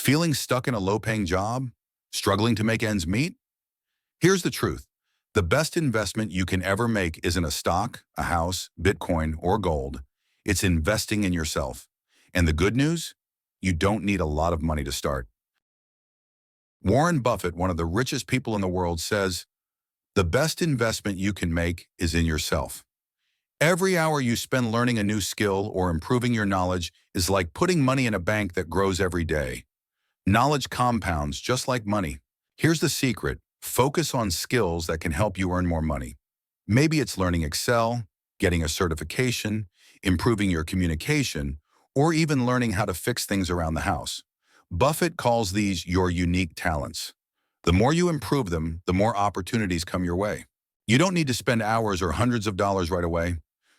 Feeling stuck in a low-paying job? Struggling to make ends meet? Here's the truth. The best investment you can ever make isn't a stock, a house, Bitcoin, or gold. It's investing in yourself. And the good news? You don't need a lot of money to start. Warren Buffett, one of the richest people in the world, says, "The best investment you can make is in yourself." Every hour you spend learning a new skill or improving your knowledge is like putting money in a bank that grows every day. Knowledge compounds just like money. Here's the secret. Focus on skills that can help you earn more money. Maybe it's learning Excel, getting a certification, improving your communication, or even learning how to fix things around the house. Buffett calls these your unique talents. The more you improve them, the more opportunities come your way. You don't need to spend hours or hundreds of dollars right away.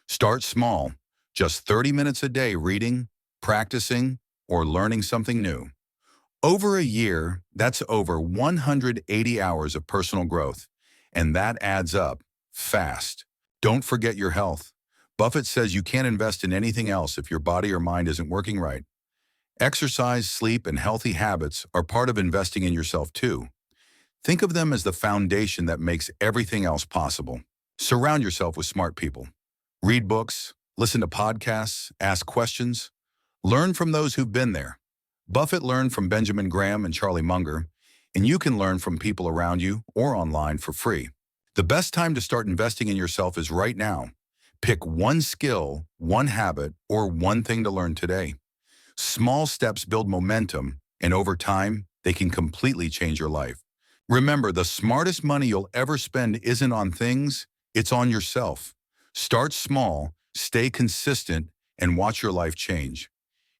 Start small, just 30 minutes a day reading, practicing, or learning something new. Over a year, that's over 180 hours of personal growth, and that adds up fast. Don't forget your health. Buffett says you can't invest in anything else if your body or mind isn't working right. Exercise, sleep, and healthy habits are part of investing in yourself too. Think of them as the foundation that makes everything else possible. Surround yourself with smart people. Read books, listen to podcasts, ask questions. Learn from those who've been there. Buffett learned from Benjamin Graham and Charlie Munger, and you can learn from people around you or online for free. The best time to start investing in yourself is right now. Pick one skill, one habit, or one thing to learn today. Small steps build momentum, and over time, they can completely change your life. Remember, the smartest money you'll ever spend isn't on things, it's on yourself. Start small, stay consistent, and watch your life change.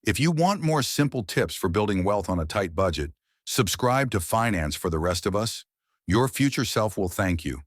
If you want more simple tips for building wealth on a tight budget, subscribe to Finance for the Rest of Us. Your future self will thank you.